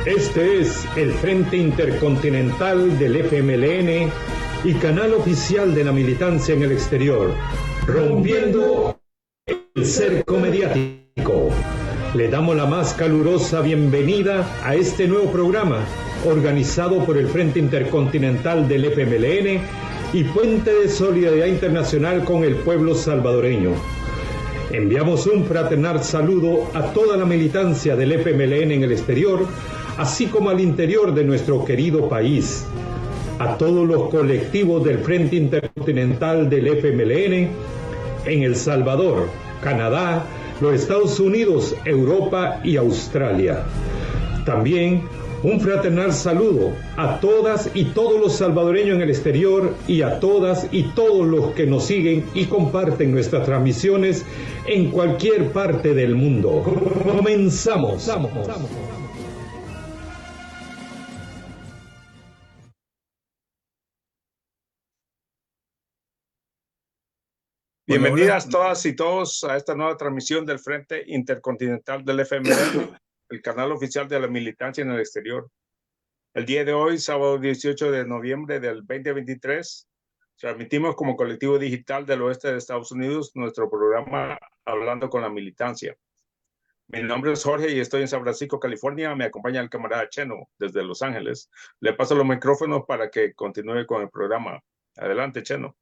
Este es el Frente Intercontinental del FMLN y canal oficial de la militancia en el exterior, rompiendo el cerco mediático. Le damos la más calurosa bienvenida a este nuevo programa, organizado por el Frente Intercontinental del FMLN y Puente de Solidaridad Internacional con el pueblo salvadoreño. Enviamos un fraternal saludo a toda la militancia del FMLN en el exterior, así como al interior de nuestro querido país, a todos los colectivos del Frente Intercontinental del FMLN en El Salvador, Canadá, los Estados Unidos, Europa y Australia. También un fraternal saludo a todas y todos los salvadoreños en el exterior y a todas y todos los que nos siguen y comparten nuestras transmisiones en cualquier parte del mundo. Comenzamos. Bienvenidas todas y todos a esta nueva transmisión del Frente Intercontinental del FMLN, el canal oficial de la militancia en el exterior. El día de hoy, sábado 18 de noviembre del 2023, transmitimos como colectivo digital del oeste de Estados Unidos nuestro programa Hablando con la Militancia. Mi nombre es Jorge y estoy en San Francisco, California. Me acompaña el camarada Cheno desde Los Ángeles. Le paso los micrófonos para que continúe con el programa. Adelante, Cheno.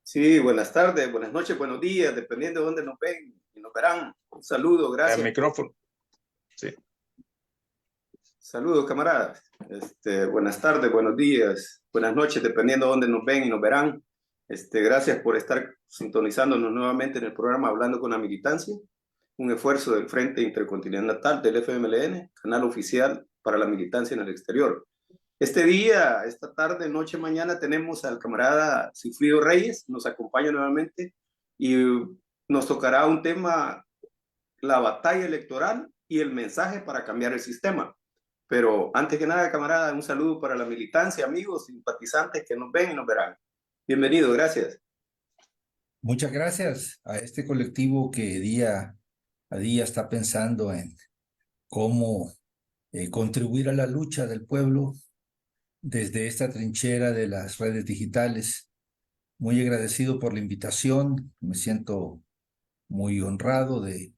Sí, buenas tardes, buenas noches, buenos días, dependiendo de dónde nos ven y nos verán. Un saludo, gracias. El micrófono. Sí. Saludos, camaradas. Buenas tardes, buenos días, buenas noches, dependiendo de dónde nos ven y nos verán. Gracias por estar sintonizándonos nuevamente en el programa Hablando con la Militancia, un esfuerzo del Frente Intercontinental del FMLN, canal oficial para la militancia en el exterior. Este día, esta tarde, noche, mañana tenemos al camarada Sigfrido Reyes, nos acompaña nuevamente y nos tocará un tema, la batalla electoral y el mensaje para cambiar el sistema. Pero antes que nada, camarada, un saludo para la militancia, amigos, simpatizantes que nos ven y nos verán. Bienvenido, gracias. Muchas gracias a este colectivo que día a día está pensando en cómo contribuir a la lucha del pueblo desde esta trinchera de las redes digitales. Muy agradecido por la invitación, me siento muy honrado de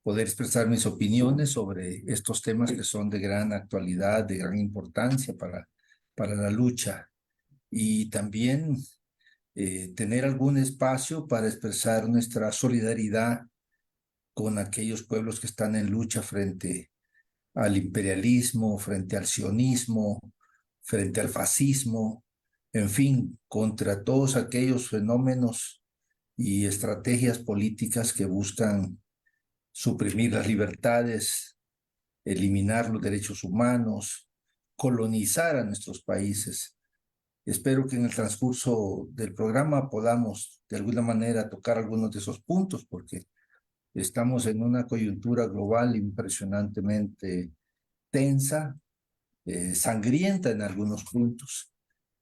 poder expresar mis opiniones sobre estos temas que son de gran actualidad, de gran importancia para la lucha, y también tener algún espacio para expresar nuestra solidaridad con aquellos pueblos que están en lucha frente al imperialismo, frente al sionismo, frente al fascismo, en fin, contra todos aquellos fenómenos y estrategias políticas que buscan suprimir las libertades, eliminar los derechos humanos, colonizar a nuestros países. Espero que en el transcurso del programa podamos de alguna manera tocar algunos de esos puntos, porque estamos en una coyuntura global impresionantemente tensa, sangrienta en algunos puntos,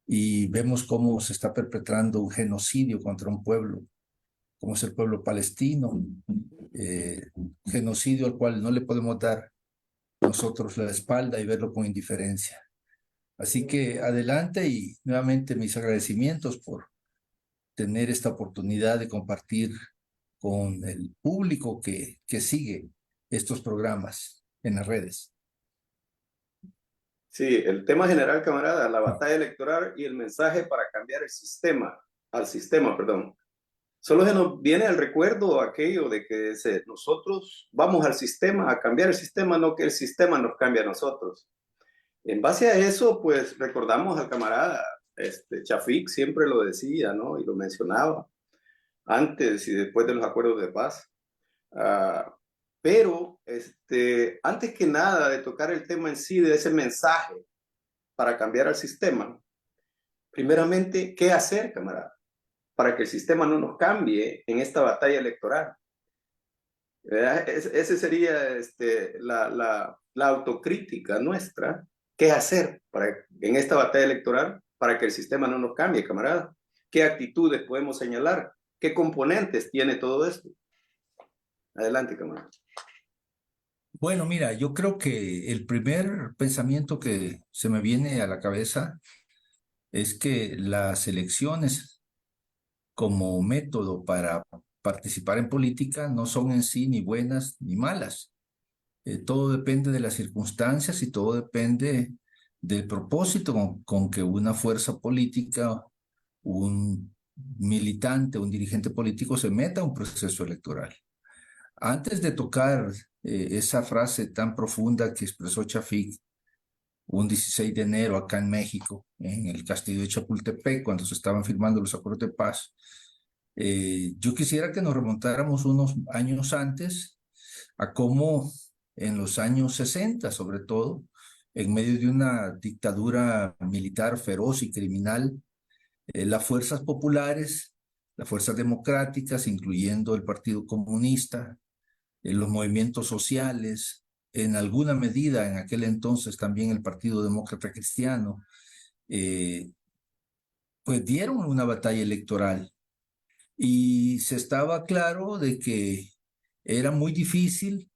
y vemos cómo se está perpetrando un genocidio contra un pueblo, como es el pueblo palestino, genocidio al cual no le podemos dar nosotros la espalda y verlo con indiferencia. Así que adelante, y nuevamente mis agradecimientos por tener esta oportunidad de compartir con el público que sigue estos programas en las redes. Sí, el tema general, camarada, la batalla electoral y el mensaje para cambiar el sistema, perdón. Solo se nos viene al recuerdo aquello de que nosotros vamos al sistema, a cambiar el sistema, no que el sistema nos cambie a nosotros. En base a eso, pues recordamos al camarada Chafik, siempre lo decía, ¿no? Y lo mencionaba antes y después de los acuerdos de paz. Pero antes que nada de tocar el tema en sí, de ese mensaje para cambiar el sistema, primeramente, ¿qué hacer, camarada, para que el sistema no nos cambie en esta batalla electoral? Ese sería la autocrítica nuestra. ¿Qué hacer en esta batalla electoral para que el sistema no nos cambie, camarada? ¿Qué actitudes podemos señalar? ¿Qué componentes tiene todo esto? Adelante, camarada. Bueno, mira, yo creo que el primer pensamiento que se me viene a la cabeza es que las elecciones como método para participar en política no son en sí ni buenas ni malas. Todo depende de las circunstancias y todo depende del propósito con que una fuerza política, un militante, un dirigente político se meta a un proceso electoral. Antes de tocar esa frase tan profunda que expresó Chafik un 16 de enero acá en México, en el castillo de Chapultepec, cuando se estaban firmando los acuerdos de paz, yo quisiera que nos remontáramos unos años antes a cómo en los años 60, sobre todo, en medio de una dictadura militar feroz y criminal, las fuerzas populares, las fuerzas democráticas, incluyendo el Partido Comunista, los movimientos sociales, en alguna medida en aquel entonces también el Partido Demócrata Cristiano, pues dieron una batalla electoral y se estaba claro de que era muy difícil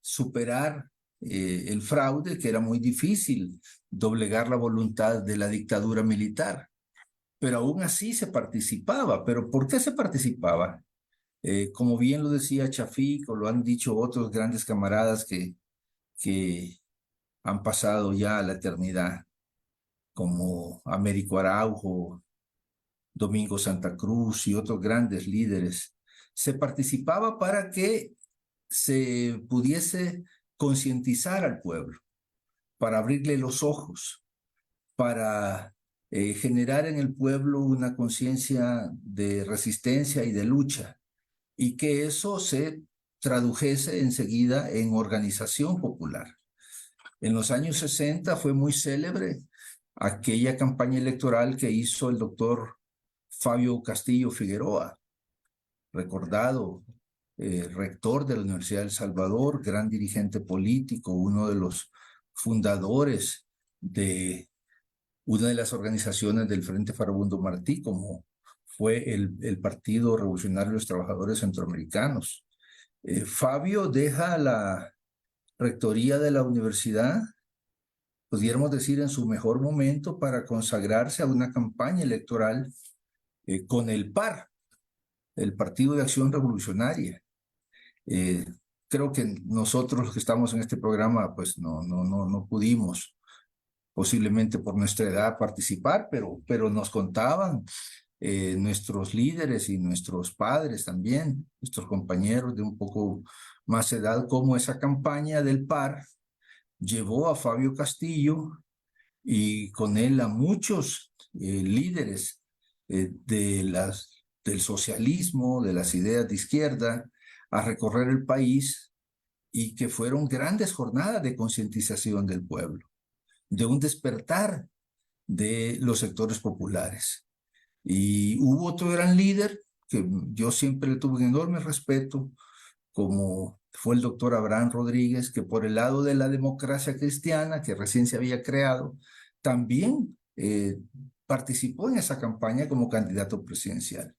superar el fraude, que era muy difícil doblegar la voluntad de la dictadura militar. Pero aún así se participaba. ¿Pero por qué se participaba? Como bien lo decía Chafik o lo han dicho otros grandes camaradas que han pasado ya a la eternidad, como Américo Araujo, Domingo Santa Cruz y otros grandes líderes, se participaba para que se pudiese concientizar al pueblo, para abrirle los ojos, para generar en el pueblo una conciencia de resistencia y de lucha, y que eso se tradujese enseguida en organización popular. En los años 60 fue muy célebre aquella campaña electoral que hizo el doctor Fabio Castillo Figueroa, recordado rector de la Universidad de El Salvador, gran dirigente político, uno de los fundadores de una de las organizaciones del Frente Farabundo Martí, como fue el Partido Revolucionario de los Trabajadores Centroamericanos. Fabio deja la rectoría de la universidad, pudiéramos decir, en su mejor momento para consagrarse a una campaña electoral con el PAR, el Partido de Acción Revolucionaria. Creo que nosotros los que estamos en este programa pues no pudimos posiblemente por nuestra edad participar, pero nos contaban nuestros líderes y nuestros padres también, nuestros compañeros de un poco más edad, cómo esa campaña del PAR llevó a Fabio Castillo y con él a muchos líderes del socialismo, de las ideas de izquierda, a recorrer el país, y que fueron grandes jornadas de concientización del pueblo, de un despertar de los sectores populares. Y hubo otro gran líder que yo siempre le tuve un enorme respeto, como fue el doctor Abraham Rodríguez, que por el lado de la democracia cristiana, que recién se había creado, también participó en esa campaña como candidato presidencial.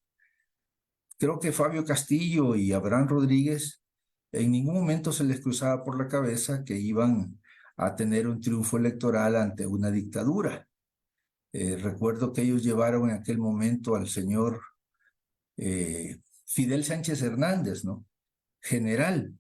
Creo que Fabio Castillo y Abraham Rodríguez en ningún momento se les cruzaba por la cabeza que iban a tener un triunfo electoral ante una dictadura. Recuerdo que ellos llevaron en aquel momento al señor Fidel Sánchez Hernández, ¿no? General.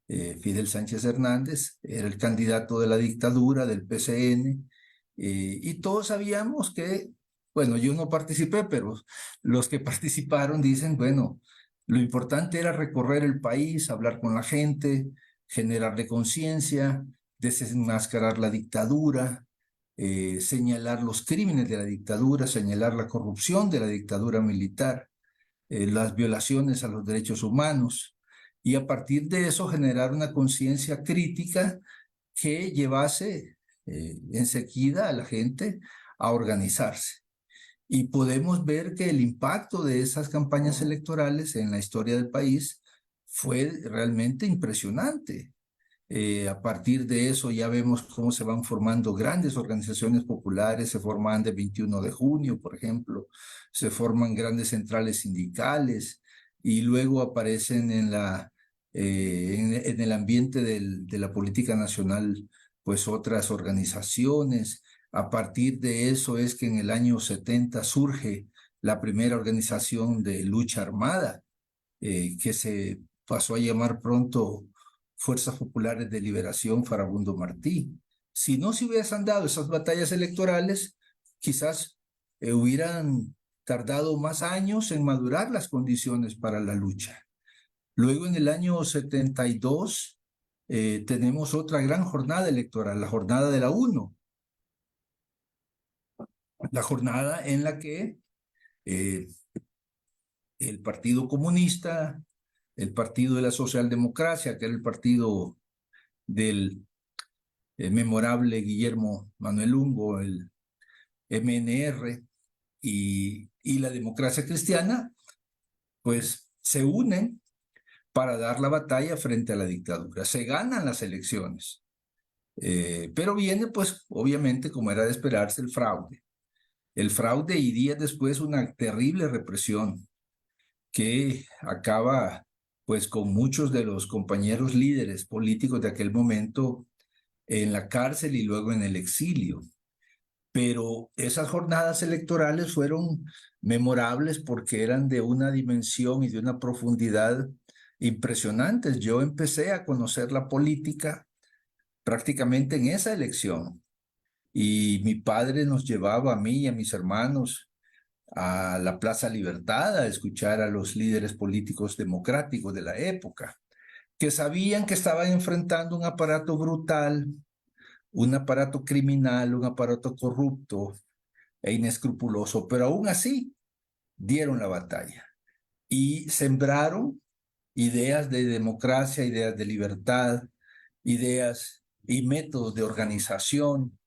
Fidel Sánchez Hernández era el candidato de la dictadura del PCN, y todos sabíamos que, bueno, yo no participé, pero los que participaron dicen, bueno, lo importante era recorrer el país, hablar con la gente, generarle conciencia, desenmascarar la dictadura, señalar los crímenes de la dictadura, señalar la corrupción de la dictadura militar, las violaciones a los derechos humanos, y a partir de eso generar una conciencia crítica que llevase enseguida a la gente a organizarse. Y podemos ver que el impacto de esas campañas electorales en la historia del país fue realmente impresionante. A partir de eso ya vemos cómo se van formando grandes organizaciones populares, se forman de 21 de junio, por ejemplo, se forman grandes centrales sindicales, y luego aparecen en en el ambiente de la política nacional, pues otras organizaciones. A partir de eso es que en el año 70 surge la primera organización de lucha armada, que se pasó a llamar pronto Fuerzas Populares de Liberación Farabundo Martí. Si no se hubiesen dado esas batallas electorales, quizás hubieran tardado más años en madurar las condiciones para la lucha. Luego, en el año 72, tenemos otra gran jornada electoral, la jornada de la UNO, la jornada en la que el Partido Comunista, el Partido de la Socialdemocracia, que era el partido del memorable Guillermo Manuel Ungo, el MNR, y la democracia cristiana, pues se unen para dar la batalla frente a la dictadura. Se ganan las elecciones, pero viene, pues, obviamente, como era de esperarse, el fraude. El fraude y días después una terrible represión que acaba, pues, con muchos de los compañeros líderes políticos de aquel momento en la cárcel y luego en el exilio. Pero esas jornadas electorales fueron memorables porque eran de una dimensión y de una profundidad impresionantes. Yo empecé a conocer la política prácticamente en esa elección y mi padre nos llevaba a mí y a mis hermanos a la Plaza Libertad a escuchar a los líderes políticos democráticos de la época, que sabían que estaban enfrentando un aparato brutal, un aparato criminal, un aparato corrupto e inescrupuloso, pero aún así dieron la batalla y sembraron ideas de democracia, ideas de libertad, ideas y métodos de organización,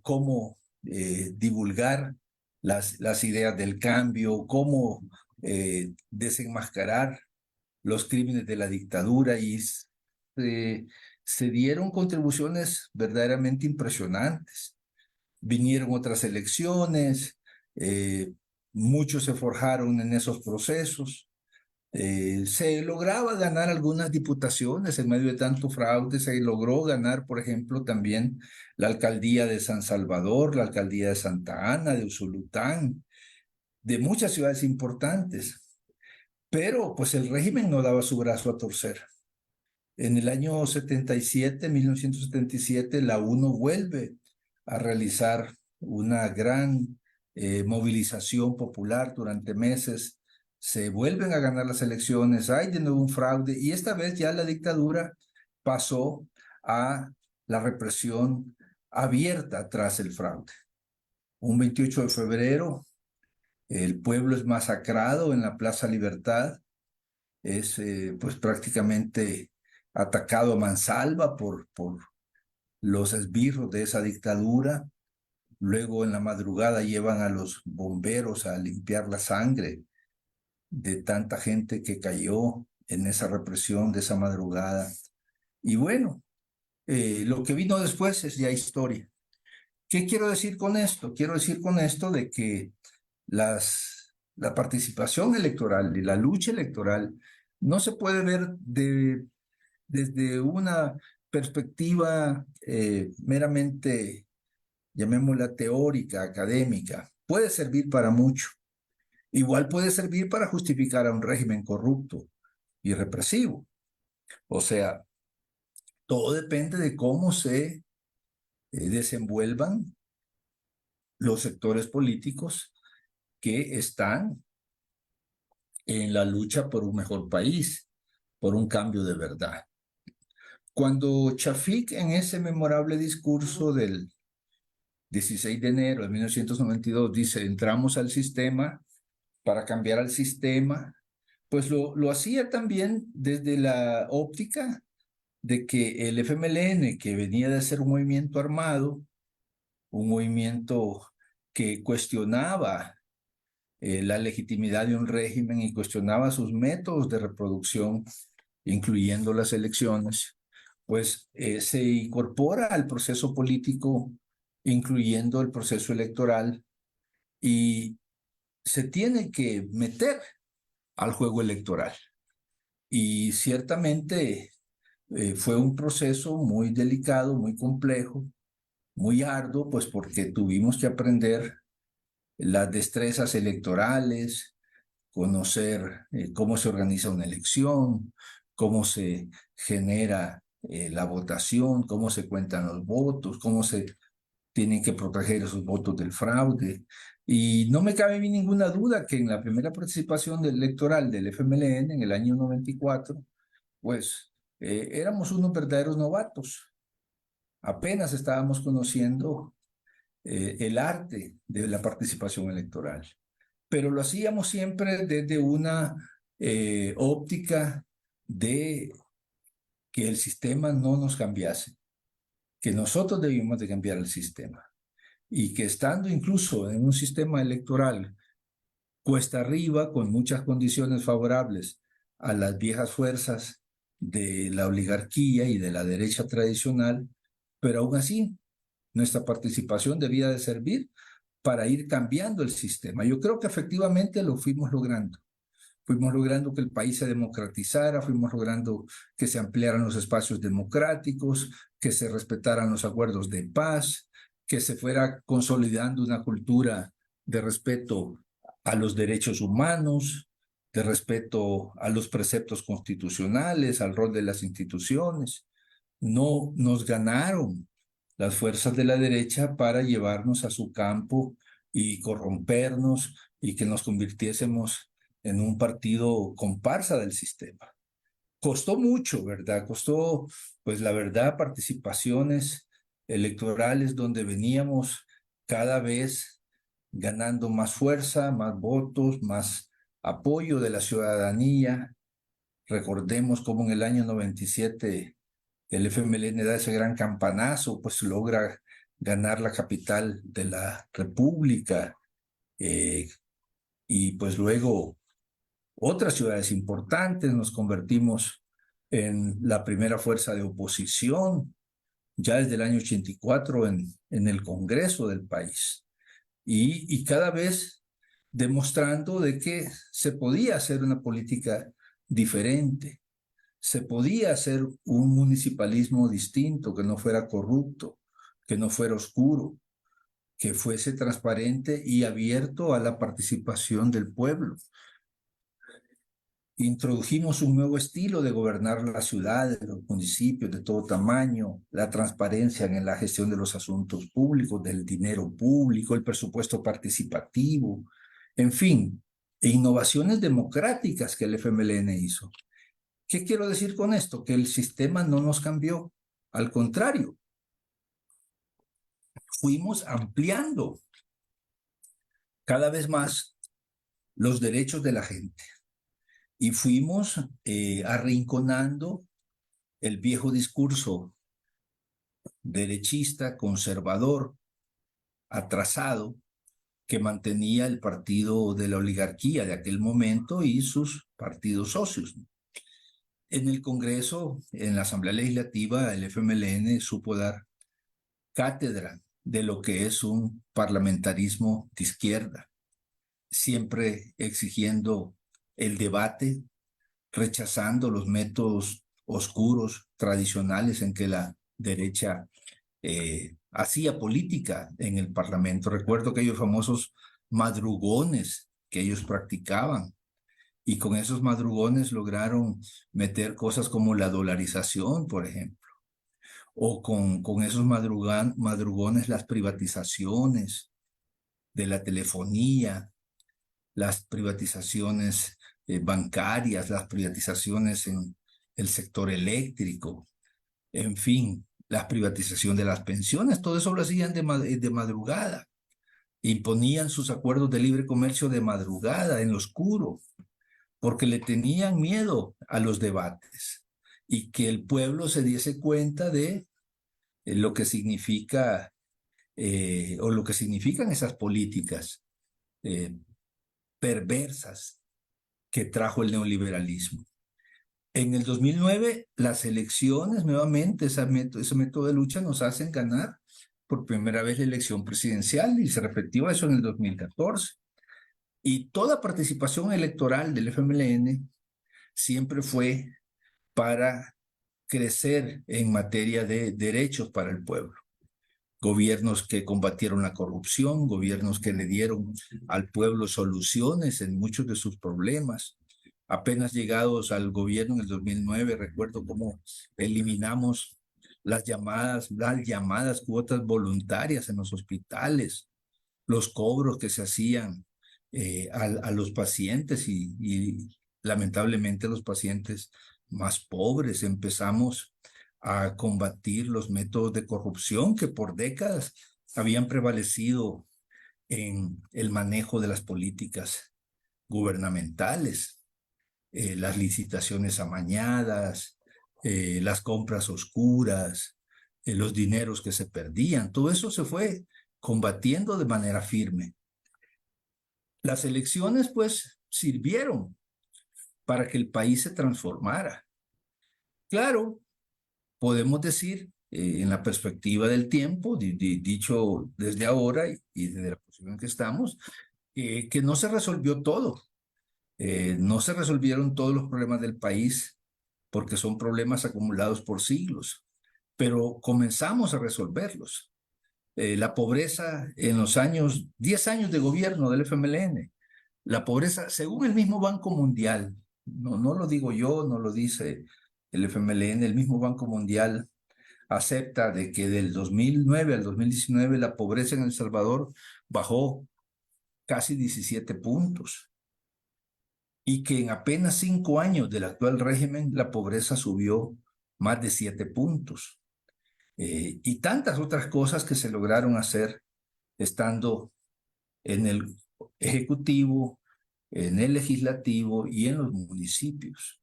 cómo divulgar las ideas del cambio, cómo desenmascarar los crímenes de la dictadura y se dieron contribuciones verdaderamente impresionantes. Vinieron otras elecciones, muchos se forjaron en esos procesos. Se lograba ganar algunas diputaciones en medio de tanto fraude, se logró ganar, por ejemplo, también la alcaldía de San Salvador, la alcaldía de Santa Ana, de Usulután, de muchas ciudades importantes, pero pues el régimen no daba su brazo a torcer. En el año 1977, la UNO vuelve a realizar una gran movilización popular durante meses. Se vuelven a ganar las elecciones, hay de nuevo un fraude y esta vez ya la dictadura pasó a la represión abierta tras el fraude. Un 28 de febrero, el pueblo es masacrado en la Plaza Libertad, es pues prácticamente atacado a mansalva por los esbirros de esa dictadura. Luego en la madrugada llevan a los bomberos a limpiar la sangre de tanta gente que cayó en esa represión de esa madrugada. Y bueno, lo que vino después es ya historia. ¿Qué quiero decir con esto? Quiero decir con esto de que la participación electoral y la lucha electoral no se puede ver desde una perspectiva meramente, llamémosla teórica, académica. Puede servir para mucho. Igual puede servir para justificar a un régimen corrupto y represivo. O sea, todo depende de cómo se desenvuelvan los sectores políticos que están en la lucha por un mejor país, por un cambio de verdad. Cuando Chafik en ese memorable discurso del 16 de enero de 1992 dice, entramos al sistema para cambiar al sistema, pues lo hacía también desde la óptica de que el FMLN, que venía de ser un movimiento armado, un movimiento que cuestionaba la legitimidad de un régimen y cuestionaba sus métodos de reproducción, incluyendo las elecciones, pues se incorpora al proceso político, incluyendo el proceso electoral, y se tiene que meter al juego electoral. Y ciertamente fue un proceso muy delicado, muy complejo, muy arduo, pues porque tuvimos que aprender las destrezas electorales, conocer cómo se organiza una elección, cómo se genera la votación, cómo se cuentan los votos, cómo se tienen que proteger esos votos del fraude. Y no me cabe ninguna duda que en la primera participación electoral del FMLN en el año 94, pues éramos unos verdaderos novatos. Apenas estábamos conociendo el arte de la participación electoral, pero lo hacíamos siempre desde una óptica de que el sistema no nos cambiase, que nosotros debíamos de cambiar el sistema y que estando incluso en un sistema electoral cuesta arriba, con muchas condiciones favorables a las viejas fuerzas de la oligarquía y de la derecha tradicional, pero aún así nuestra participación debía de servir para ir cambiando el sistema. Yo creo que efectivamente lo fuimos logrando. Fuimos logrando que el país se democratizara, fuimos logrando que se ampliaran los espacios democráticos, que se respetaran los acuerdos de paz, que se fuera consolidando una cultura de respeto a los derechos humanos, de respeto a los preceptos constitucionales, al rol de las instituciones. No nos ganaron las fuerzas de la derecha para llevarnos a su campo y corrompernos y que nos convirtiésemos en un partido comparsa del sistema. Costó mucho, ¿verdad? Costó, pues la verdad, participaciones electorales donde veníamos cada vez ganando más fuerza, más votos, más apoyo de la ciudadanía. Recordemos cómo en el año 97 el FMLN da ese gran campanazo, pues logra ganar la capital de la República y pues luego otras ciudades importantes, nos convertimos en la primera fuerza de oposición, ya desde el año 84 en el Congreso del país. Y cada vez demostrando de que se podía hacer una política diferente, se podía hacer un municipalismo distinto, que no fuera corrupto, que no fuera oscuro, que fuese transparente y abierto a la participación del pueblo. Introdujimos un nuevo estilo de gobernar las ciudades, los municipios de todo tamaño, la transparencia en la gestión de los asuntos públicos, del dinero público, el presupuesto participativo, en fin, e innovaciones democráticas que el FMLN hizo. ¿Qué quiero decir con esto? Que el sistema no nos cambió, al contrario, fuimos ampliando cada vez más los derechos de la gente. Y fuimos arrinconando el viejo discurso derechista, conservador, atrasado, que mantenía el partido de la oligarquía de aquel momento y sus partidos socios. En el Congreso, en la Asamblea Legislativa, el FMLN supo dar cátedra de lo que es un parlamentarismo de izquierda, siempre exigiendo el debate, rechazando los métodos oscuros, tradicionales en que la derecha hacía política en el Parlamento. Recuerdo aquellos famosos madrugones que ellos practicaban y con esos madrugones lograron meter cosas como la dolarización, por ejemplo, o con esos madrugones las privatizaciones de la telefonía, las privatizaciones bancarias, las privatizaciones en el sector eléctrico, en fin, la privatización de las pensiones, todo eso lo hacían de madrugada. Imponían sus acuerdos de libre comercio de madrugada, en lo oscuro, porque le tenían miedo a los debates y que el pueblo se diese cuenta de lo que significa o lo que significan esas políticas perversas que trajo el neoliberalismo. En el 2009, las elecciones, nuevamente, ese método de lucha nos hacen ganar por primera vez la elección presidencial y se repitió eso en el 2014. Y toda participación electoral del FMLN siempre fue para crecer en materia de derechos para el pueblo. Gobiernos que combatieron la corrupción, gobiernos que le dieron al pueblo soluciones en muchos de sus problemas. Apenas llegados al gobierno en el 2009, recuerdo cómo eliminamos las llamadas cuotas voluntarias en los hospitales, los cobros que se hacían a los pacientes y lamentablemente los pacientes más pobres. Empezamos a combatir los métodos de corrupción que por décadas habían prevalecido en el manejo de las políticas gubernamentales, las licitaciones amañadas, las compras oscuras, los dineros que se perdían. Todo eso se fue combatiendo de manera firme. Las elecciones, pues, sirvieron para que el país se transformara. Claro, podemos decir, en la perspectiva del tiempo, dicho desde ahora y desde la posición en que estamos, que no se resolvió todo. No se resolvieron todos los problemas del país porque son problemas acumulados por siglos, pero comenzamos a resolverlos. La pobreza en los 10 años de gobierno del FMLN, la pobreza, según el mismo Banco Mundial, no lo digo yo, no lo dice el FMLN, el mismo Banco Mundial acepta de que del 2009 al 2019 la pobreza en El Salvador bajó casi 17 puntos y que en apenas 5 años del actual régimen la pobreza subió más de 7 puntos. Y tantas otras cosas que se lograron hacer estando en el Ejecutivo, en el Legislativo y en los municipios.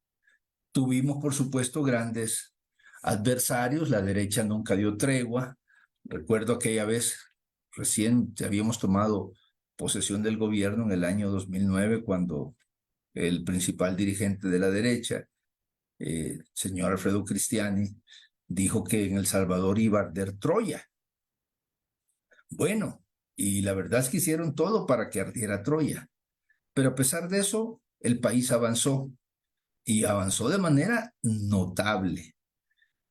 Tuvimos, por supuesto, grandes adversarios. La derecha nunca dio tregua. Recuerdo aquella vez, recién habíamos tomado posesión del gobierno en el año 2009, cuando el principal dirigente de la derecha, señor Alfredo Cristiani, dijo que en El Salvador iba a arder Troya. Bueno, y la verdad es que hicieron todo para que ardiera Troya. Pero a pesar de eso, el país avanzó y avanzó de manera notable.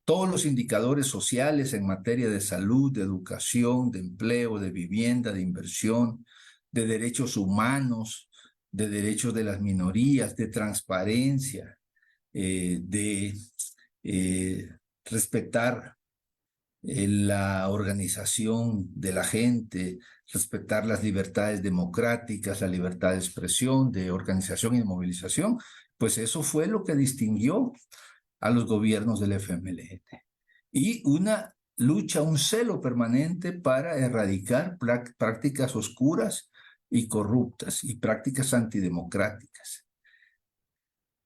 Todos los indicadores sociales en materia de salud, de educación, de empleo, de vivienda, de inversión, de derechos humanos, de derechos de las minorías, de transparencia, de respetar la organización de la gente, respetar las libertades democráticas, la libertad de expresión, de organización y de movilización, pues eso fue lo que distinguió a los gobiernos del FMLN. Y una lucha, un celo permanente para erradicar prácticas oscuras y corruptas y prácticas antidemocráticas.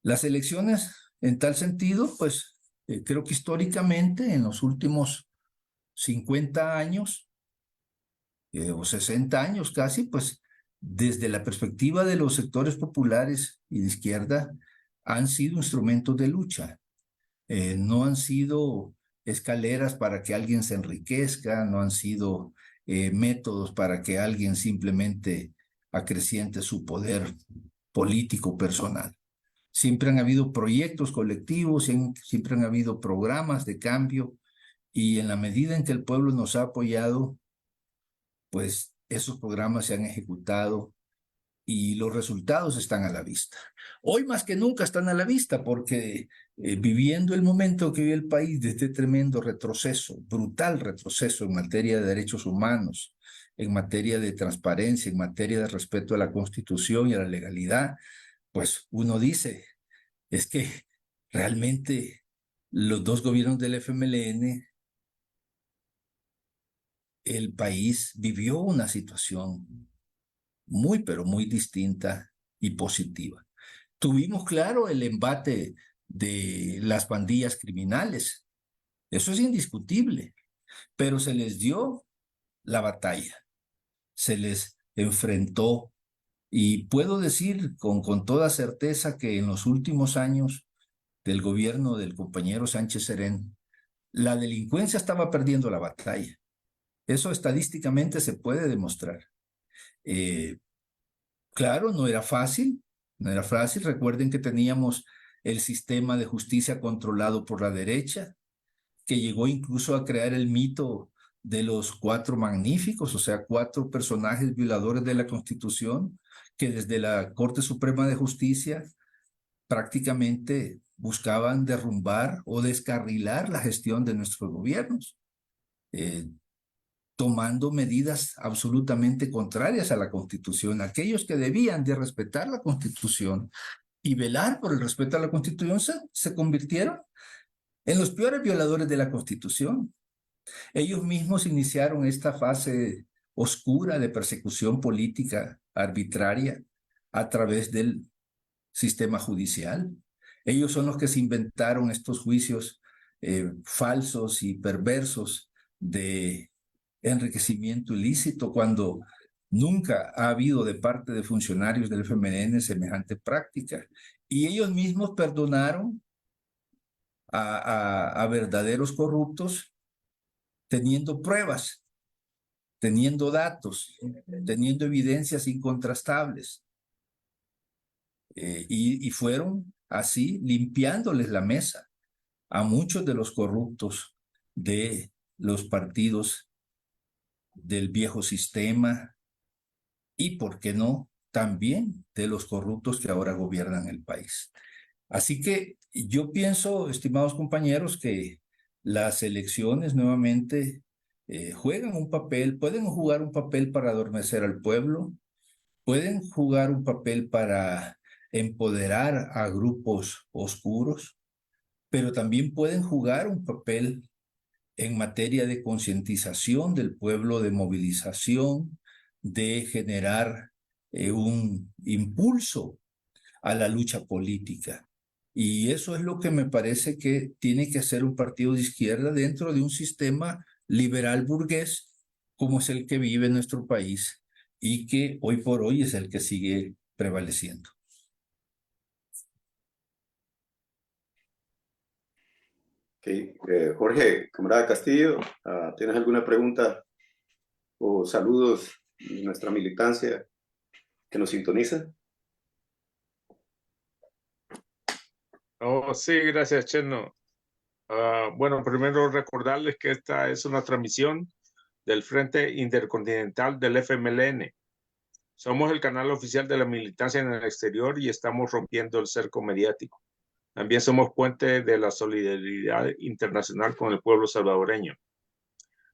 Las elecciones, en tal sentido, pues creo que históricamente en los últimos 50 años o 60 años casi, pues desde la perspectiva de los sectores populares y de izquierda, han sido instrumentos de lucha. No han sido escaleras para que alguien se enriquezca, no han sido métodos para que alguien simplemente acreciente su poder político personal. Siempre han habido proyectos colectivos, siempre han habido programas de cambio, y en la medida en que el pueblo nos ha apoyado, pues esos programas se han ejecutado y los resultados están a la vista. Hoy más que nunca están a la vista porque viviendo el momento que vive el país de este tremendo retroceso, brutal retroceso en materia de derechos humanos, en materia de transparencia, en materia de respeto a la Constitución y a la legalidad, pues uno dice, es que realmente los dos gobiernos del FMLN, el país vivió una situación muy, pero muy distinta y positiva. Tuvimos, claro, el embate de las pandillas criminales. Eso es indiscutible, pero se les dio la batalla, se les enfrentó, y puedo decir con toda certeza que en los últimos años del gobierno del compañero Sánchez Serén, la delincuencia estaba perdiendo la batalla. Eso estadísticamente se puede demostrar. Claro, no era fácil, no era fácil. Recuerden que teníamos el sistema de justicia controlado por la derecha, que llegó incluso a crear el mito de los cuatro magníficos, o sea, cuatro personajes violadores de la Constitución, que desde la Corte Suprema de Justicia prácticamente buscaban derrumbar o descarrilar la gestión de nuestros gobiernos, tomando medidas absolutamente contrarias a la Constitución. Aquellos que debían de respetar la Constitución y velar por el respeto a la Constitución se convirtieron en los peores violadores de la Constitución. Ellos mismos iniciaron esta fase oscura de persecución política arbitraria a través del sistema judicial. Ellos son los que se inventaron estos juicios falsos y perversos de enriquecimiento ilícito, cuando nunca ha habido de parte de funcionarios del FMLN semejante práctica. Y ellos mismos perdonaron a verdaderos corruptos teniendo pruebas, teniendo datos, teniendo evidencias incontrastables. Y fueron así limpiándoles la mesa a muchos de los corruptos de los partidos del viejo sistema y, ¿por qué no?, también de los corruptos que ahora gobiernan el país. Así que yo pienso, estimados compañeros, que las elecciones nuevamente juegan un papel, pueden jugar un papel para adormecer al pueblo, pueden jugar un papel para empoderar a grupos oscuros, pero también pueden jugar un papel en materia de concientización del pueblo, de movilización, de generar un impulso a la lucha política. Y eso es lo que me parece que tiene que hacer un partido de izquierda dentro de un sistema liberal burgués como es el que vive en nuestro país y que hoy por hoy es el que sigue prevaleciendo. Okay. Jorge, camarada Castillo, ¿tienes alguna pregunta o saludos de nuestra militancia que nos sintoniza? Oh, sí, gracias, Cheno. Bueno, primero recordarles que esta es una transmisión del Frente Intercontinental del FMLN. Somos el canal oficial de la militancia en el exterior y estamos rompiendo el cerco mediático. También somos puente de la solidaridad internacional con el pueblo salvadoreño.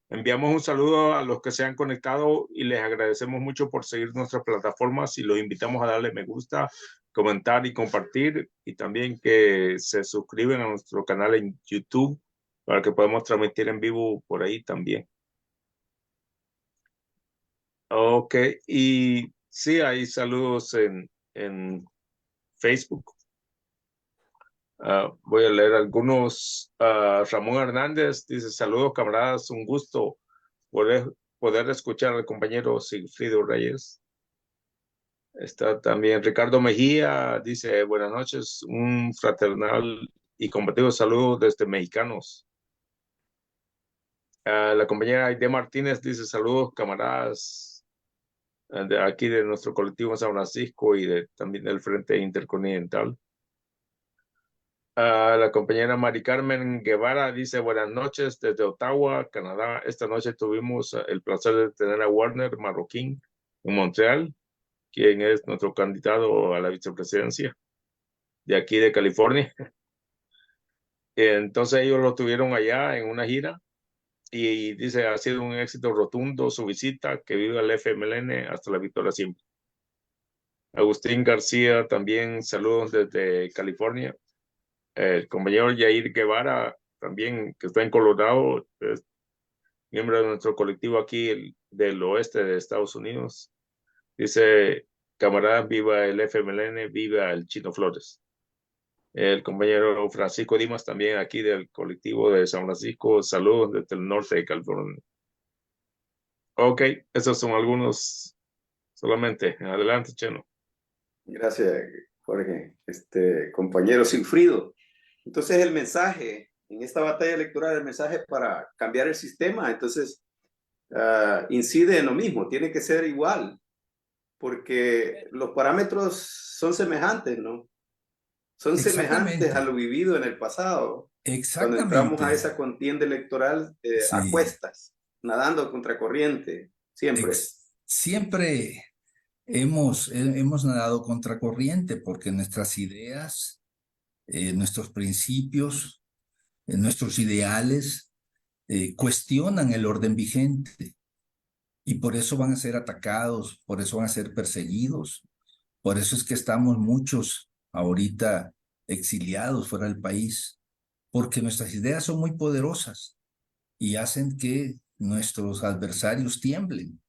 Enviamos un saludo a los que se han conectado y les agradecemos mucho por seguir nuestras plataformas y los invitamos a darle me gusta, comentar y compartir, y también que se suscriben a nuestro canal en YouTube para que podamos transmitir en vivo por ahí también. Ok, y sí, hay saludos en Facebook. Voy a leer algunos. Ramón Hernández dice: saludos camaradas, un gusto poder escuchar al compañero Sigfrido Reyes. Está también Ricardo Mejía, dice: buenas noches, un fraternal y combativo saludo desde Mexicanos. La compañera Aide Martínez dice: saludos camaradas de aquí de nuestro colectivo San Francisco y también del Frente Intercontinental. La compañera Mari Carmen Guevara dice: buenas noches desde Ottawa, Canadá. Esta noche tuvimos el placer de tener a Warner Marroquín en Montreal, quien es nuestro candidato a la vicepresidencia de aquí de California. Entonces ellos lo tuvieron allá en una gira y dice: ha sido un éxito rotundo su visita, que viva el FMLN hasta la victoria siempre. Agustín García también, saludos desde California. El compañero Yair Guevara, también, que está en Colorado, es miembro de nuestro colectivo aquí del oeste de Estados Unidos. Dice: camaradas, viva el FMLN, viva el Chino Flores. El compañero Francisco Dimas, también aquí del colectivo de San Francisco, saludos desde el norte de California. Ok, esos son algunos solamente. Adelante, Cheno. Gracias, Jorge. Compañero Sigfrido. Entonces el mensaje en esta batalla electoral, el mensaje para cambiar el sistema, entonces incide en lo mismo, tiene que ser igual. porque los parámetros son semejantes, ¿no? Son semejantes a lo vivido en el pasado. Cuando entramos a esa contienda electoral a cuestas, nadando contra corriente, siempre. Siempre hemos nadado contra corriente porque nuestras ideas, nuestros principios, nuestros ideales cuestionan el orden vigente y por eso van a ser atacados, por eso van a ser perseguidos. Por eso es que estamos muchos ahorita exiliados fuera del país, porque nuestras ideas son muy poderosas y hacen que nuestros adversarios tiemblen,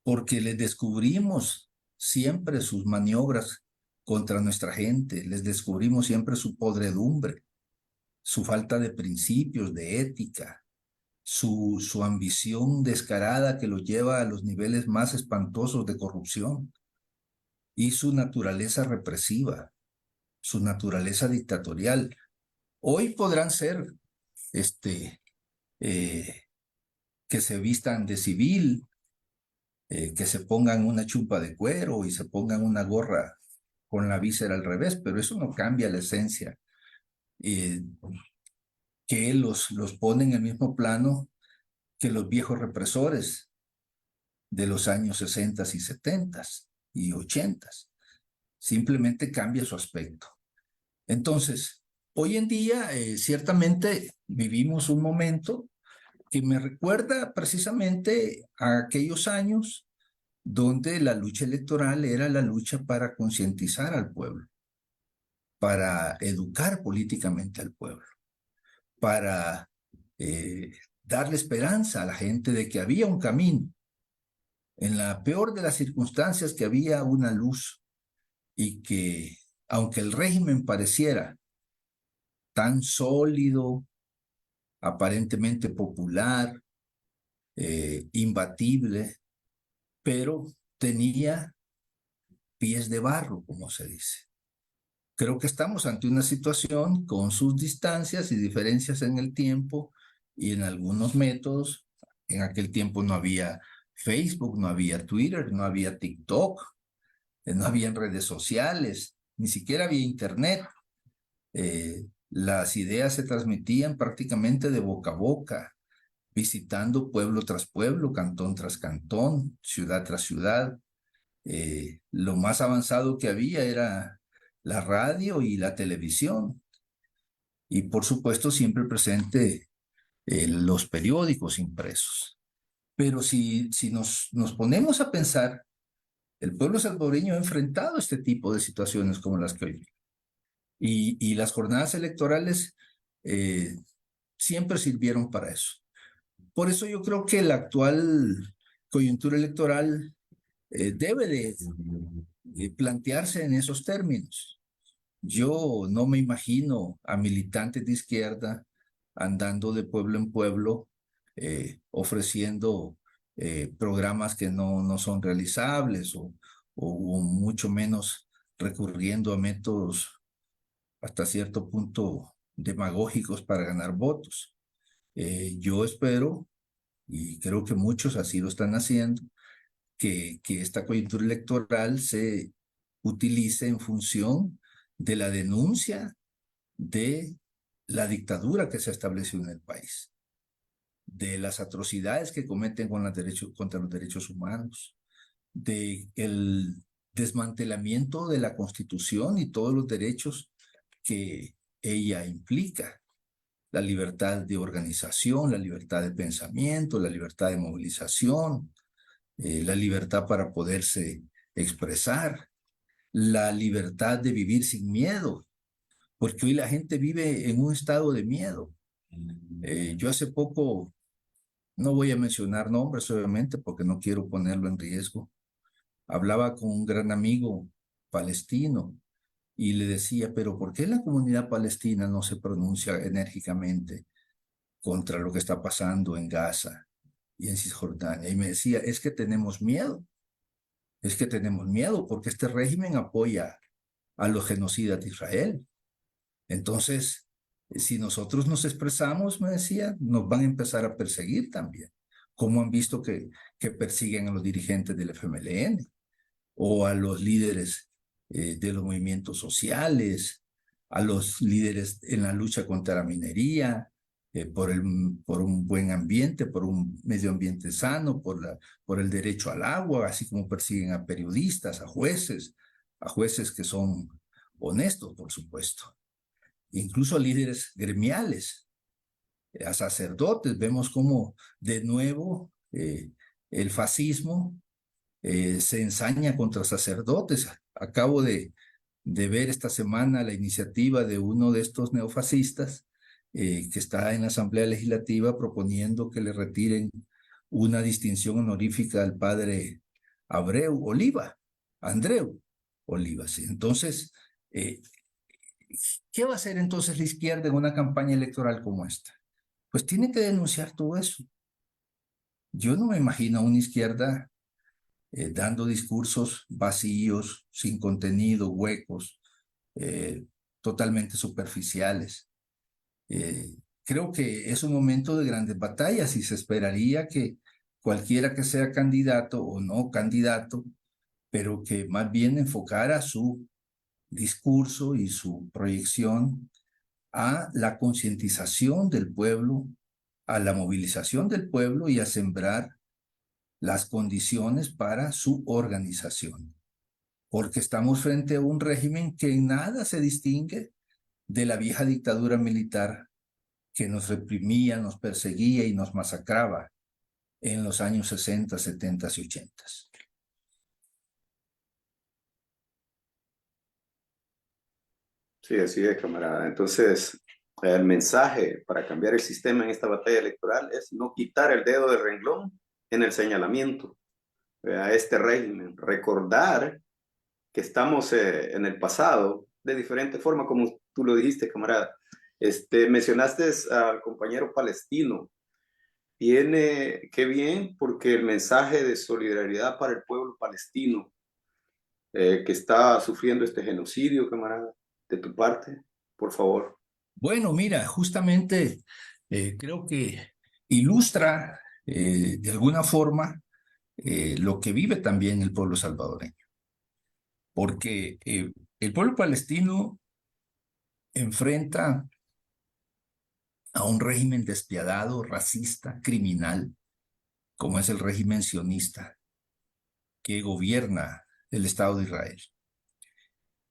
porque les descubrimos siempre sus maniobras contra nuestra gente, les descubrimos siempre su podredumbre, su falta de principios, de ética, su ambición descarada que los lleva a los niveles más espantosos de corrupción y su naturaleza represiva, su naturaleza dictatorial. Hoy podrán ser que se vistan de civil, que se pongan una chupa de cuero y se pongan una gorra con la víscera al revés, pero eso no cambia la esencia, que los pone en el mismo plano que los viejos represores de los años 60 y 70 y 80. Simplemente cambia su aspecto. Entonces, hoy en día, ciertamente vivimos un momento que me recuerda precisamente a aquellos años donde la lucha electoral era la lucha para concientizar al pueblo, para educar políticamente al pueblo, para darle esperanza a la gente de que había un camino. En la peor de las circunstancias, que había una luz y que, aunque el régimen pareciera tan sólido, aparentemente popular, imbatible, pero tenía pies de barro, como se dice. Creo que estamos ante una situación con sus distancias y diferencias en el tiempo y en algunos métodos. En aquel tiempo no había Facebook, no había Twitter, no había TikTok, no había redes sociales, ni siquiera había Internet. Las ideas se transmitían prácticamente de boca a boca, visitando pueblo tras pueblo, cantón tras cantón, ciudad tras ciudad. Lo más avanzado que había era la radio y la televisión. Y por supuesto siempre presente los periódicos impresos. Pero si nos ponemos a pensar, el pueblo salvadoreño ha enfrentado este tipo de situaciones como las que hoy. Y las jornadas electorales siempre sirvieron para eso. Por eso yo creo que la actual coyuntura electoral debe de plantearse en esos términos. Yo no me imagino a militantes de izquierda andando de pueblo en pueblo ofreciendo programas que no son realizables o mucho menos recurriendo a métodos hasta cierto punto demagógicos para ganar votos. Yo espero, y creo que muchos así lo están haciendo, que esta coyuntura electoral se utilice en función de la denuncia de la dictadura que se ha establecido en el país, de las atrocidades que cometen contra los derechos humanos, del desmantelamiento de la Constitución y todos los derechos que ella implica. La libertad de organización, la libertad de pensamiento, la libertad de movilización, la libertad para poderse expresar, la libertad de vivir sin miedo, porque hoy la gente vive en un estado de miedo. Yo hace poco, no voy a mencionar nombres obviamente porque no quiero ponerlo en riesgo, hablaba con un gran amigo palestino y le decía, pero ¿por qué la comunidad palestina no se pronuncia enérgicamente contra lo que está pasando en Gaza y en Cisjordania? Y me decía, es que tenemos miedo porque este régimen apoya a los genocidas de Israel. Entonces, si nosotros nos expresamos, me decía, nos van a empezar a perseguir también, como han visto que persiguen a los dirigentes del FMLN. o a los líderes de los movimientos sociales, a los líderes en la lucha contra la minería, por un buen ambiente, por un medio ambiente sano, por el derecho al agua, así como persiguen a periodistas, a jueces que son honestos, por supuesto. Incluso a líderes gremiales, a sacerdotes. Vemos cómo de nuevo el fascismo se ensaña contra sacerdotes. Acabo de ver esta semana la iniciativa de uno de estos neofascistas que está en la Asamblea Legislativa proponiendo que le retiren una distinción honorífica al padre Andreu Oliva. Sí. Entonces, ¿qué va a hacer entonces la izquierda en una campaña electoral como esta? Pues tiene que denunciar todo eso. Yo no me imagino a una izquierda dando discursos vacíos, sin contenido, huecos, totalmente superficiales. Creo que es un momento de grandes batallas y se esperaría que cualquiera que sea candidato o no candidato, pero que más bien enfocara su discurso y su proyección a la concientización del pueblo, a la movilización del pueblo y a sembrar las condiciones para su organización. Porque estamos frente a un régimen que en nada se distingue de la vieja dictadura militar que nos reprimía, nos perseguía y nos masacraba en los años 60, 70 y 80. Sí, así es, camarada. Entonces, el mensaje para cambiar el sistema en esta batalla electoral es no quitar el dedo del renglón en el señalamiento a este régimen. Recordar que estamos en el pasado de diferente forma, como tú lo dijiste, camarada. Mencionaste al compañero palestino. Qué bien, porque el mensaje de solidaridad para el pueblo palestino que está sufriendo este genocidio, camarada, de tu parte, por favor. Bueno, mira, justamente creo que ilustra de alguna forma lo que vive también el pueblo salvadoreño. Porque el pueblo palestino enfrenta a un régimen despiadado, racista, criminal, como es el régimen sionista, que gobierna el Estado de Israel.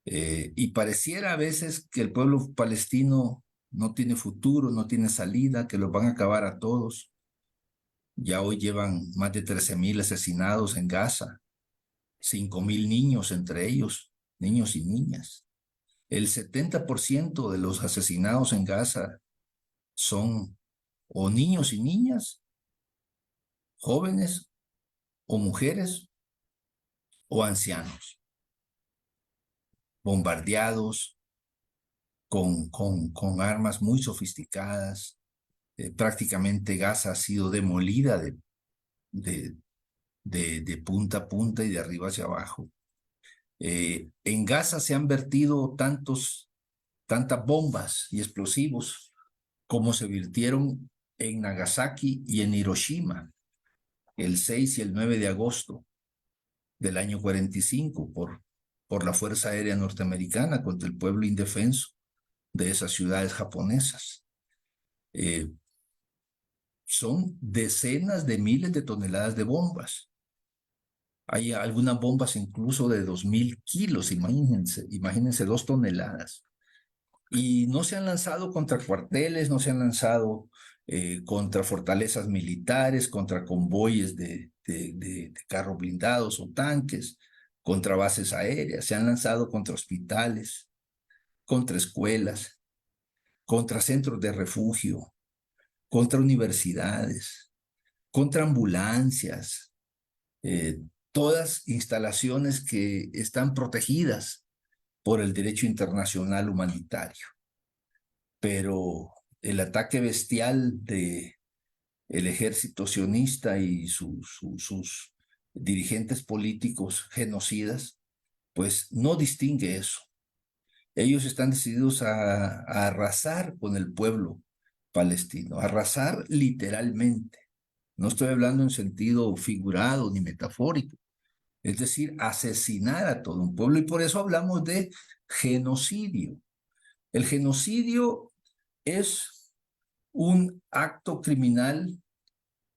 Y pareciera a veces que el pueblo palestino no tiene futuro, no tiene salida, que los van a acabar a todos. Ya hoy llevan más de 13,000 asesinados en Gaza, 5,000 niños entre ellos, niños y niñas. El 70% de los asesinados en Gaza son o niños y niñas, jóvenes o mujeres o ancianos, bombardeados con armas muy sofisticadas. Prácticamente Gaza ha sido demolida de punta a punta y de arriba hacia abajo. En Gaza se han vertido tantas bombas y explosivos como se virtieron en Nagasaki y en Hiroshima el 6 y el 9 de agosto del año 45 por la Fuerza Aérea Norteamericana contra el pueblo indefenso de esas ciudades japonesas. Son decenas de miles de toneladas de bombas. Hay algunas bombas incluso de 2,000 kilos, imagínense 2 toneladas. Y no se han lanzado contra cuarteles, no se han lanzado contra fortalezas militares, contra convoyes de carros blindados o tanques, contra bases aéreas. Se han lanzado contra hospitales, contra escuelas, contra centros de refugio, contra universidades, contra ambulancias, todas instalaciones que están protegidas por el derecho internacional humanitario. Pero el ataque bestial del ejército sionista y sus dirigentes políticos genocidas, pues no distingue eso. Ellos están decididos a arrasar con el pueblo palestino, arrasar literalmente. No estoy hablando en sentido figurado ni metafórico, es decir, asesinar a todo un pueblo, y por eso hablamos de genocidio. El genocidio es un acto criminal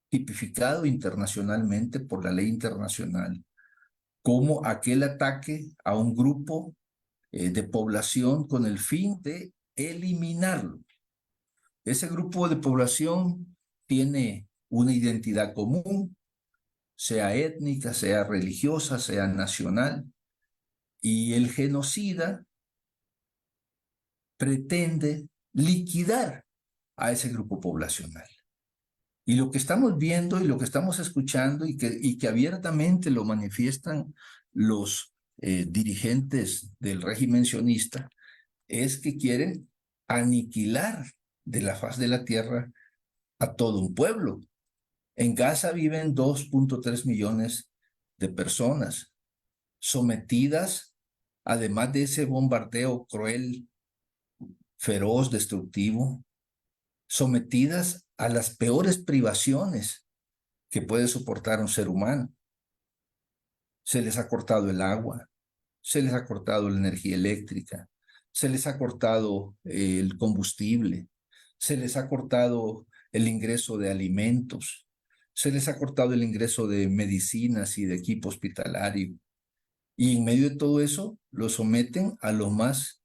tipificado internacionalmente por la ley internacional como aquel ataque a un grupo de población con el fin de eliminarlo. Ese grupo de población tiene una identidad común, sea étnica, sea religiosa, sea nacional, y el genocida pretende liquidar a ese grupo poblacional. Y lo que estamos viendo y lo que estamos escuchando y que abiertamente lo manifiestan los dirigentes del régimen sionista es que quieren aniquilar de la faz de la tierra a todo un pueblo. En Gaza viven 2.3 millones de personas sometidas, además de ese bombardeo cruel, feroz, destructivo, sometidas a las peores privaciones que puede soportar un ser humano. Se les ha cortado el agua, se les ha cortado la energía eléctrica, se les ha cortado el combustible, se les ha cortado el ingreso de alimentos, se les ha cortado el ingreso de medicinas y de equipo hospitalario. Y en medio de todo eso, los someten a los más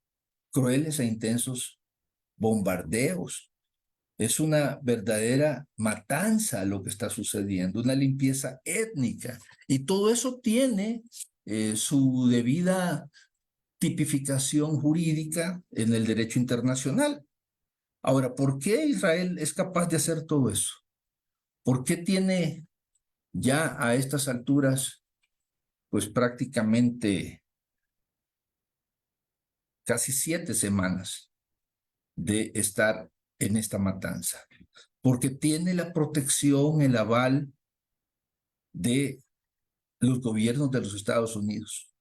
crueles e intensos bombardeos. Es una verdadera matanza lo que está sucediendo, una limpieza étnica. Y todo eso tiene su debida tipificación jurídica en el derecho internacional. Ahora, ¿por qué Israel es capaz de hacer todo eso? ¿Por qué tiene ya a estas alturas, pues prácticamente casi 7 semanas de estar en esta matanza? Porque tiene la protección, el aval de los gobiernos de los Estados Unidos.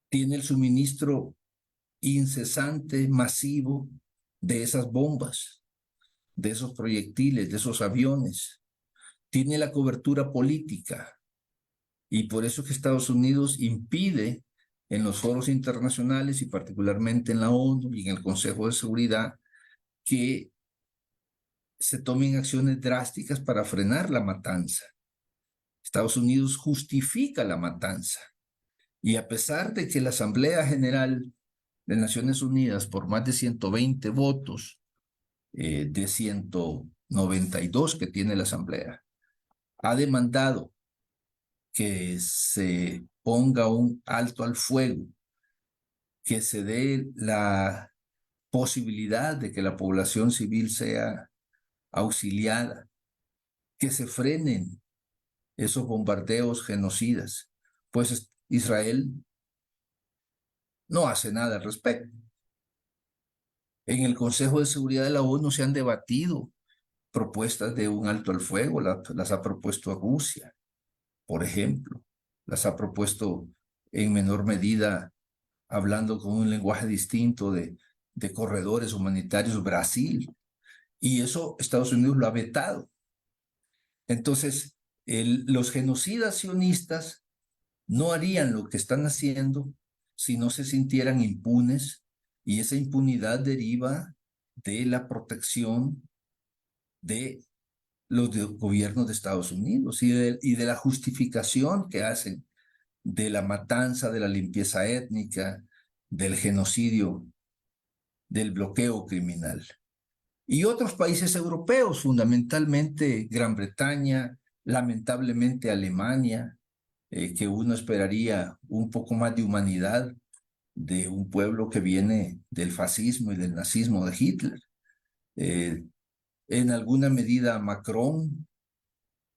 Tiene el suministro incesante, masivo, de esas bombas, de esos proyectiles, de esos aviones. Tiene la cobertura política. Y por eso que Estados Unidos impide en los foros internacionales y particularmente en la ONU y en el Consejo de Seguridad que se tomen acciones drásticas para frenar la matanza. Estados Unidos justifica la matanza. Y a pesar de que la Asamblea General de Naciones Unidas, por más de 120 votos, de 192 que tiene la Asamblea, ha demandado que se ponga un alto al fuego, que se dé la posibilidad de que la población civil sea auxiliada, que se frenen esos bombardeos genocidas, pues Israel no hace nada al respecto. En el Consejo de Seguridad de la ONU se han debatido propuestas de un alto al fuego, las ha propuesto Rusia, por ejemplo, las ha propuesto en menor medida, hablando con un lenguaje distinto de corredores humanitarios, Brasil, y eso Estados Unidos lo ha vetado. Entonces, los genocidas sionistas no harían lo que están haciendo si no se sintieran impunes, y esa impunidad deriva de la protección de los gobiernos de Estados Unidos y de la justificación que hacen de la matanza, de la limpieza étnica, del genocidio, del bloqueo criminal. Y otros países europeos, fundamentalmente Gran Bretaña, lamentablemente Alemania, que uno esperaría un poco más de humanidad de un pueblo que viene del fascismo y del nazismo de Hitler. En alguna medida Macron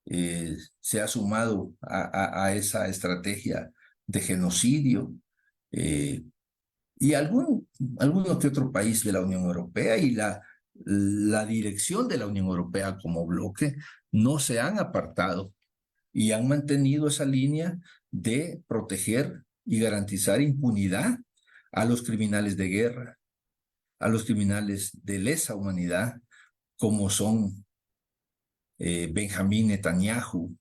se ha sumado a esa estrategia de genocidio, y alguno que otro país de la Unión Europea y la dirección de la Unión Europea como bloque no se han apartado y han mantenido esa línea de proteger y garantizar impunidad a los criminales de guerra, a los criminales de lesa humanidad, como son Benjamín Netanyahu,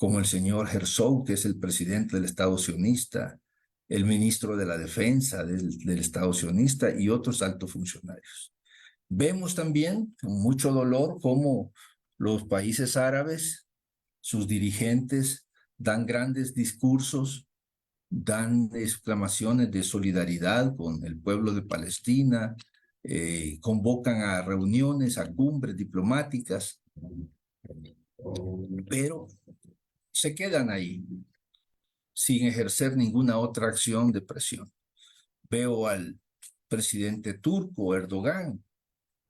como el señor Herzog, que es el presidente del Estado sionista, el ministro de la Defensa del Estado sionista y otros altos funcionarios. Vemos también con mucho dolor cómo los países árabes, sus dirigentes, dan grandes discursos, dan exclamaciones de solidaridad con el pueblo de Palestina, convocan a reuniones, a cumbres diplomáticas, pero se quedan ahí sin ejercer ninguna otra acción de presión. Veo al presidente turco, Erdogan,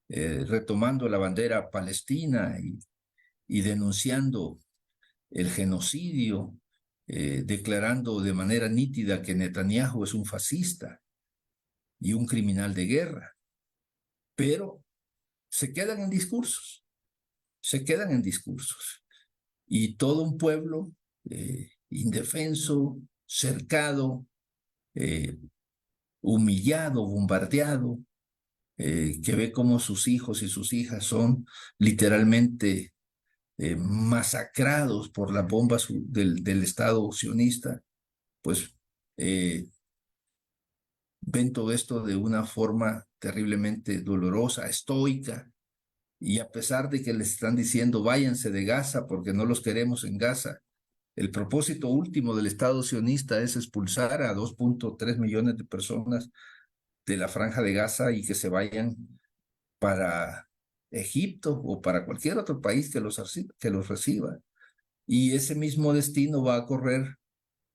retomando la bandera palestina y denunciando el genocidio, declarando de manera nítida que Netanyahu es un fascista y un criminal de guerra. Pero se quedan en discursos, Y todo un pueblo indefenso, cercado, humillado, bombardeado, que ve cómo sus hijos y sus hijas son literalmente masacrados por las bombas del Estado sionista, pues ven todo esto de una forma terriblemente dolorosa, estoica, y a pesar de que les están diciendo váyanse de Gaza porque no los queremos en Gaza, el propósito último del Estado sionista es expulsar a 2.3 millones de personas de la Franja de Gaza y que se vayan para Egipto o para cualquier otro país que los reciba. Y ese mismo destino va a correr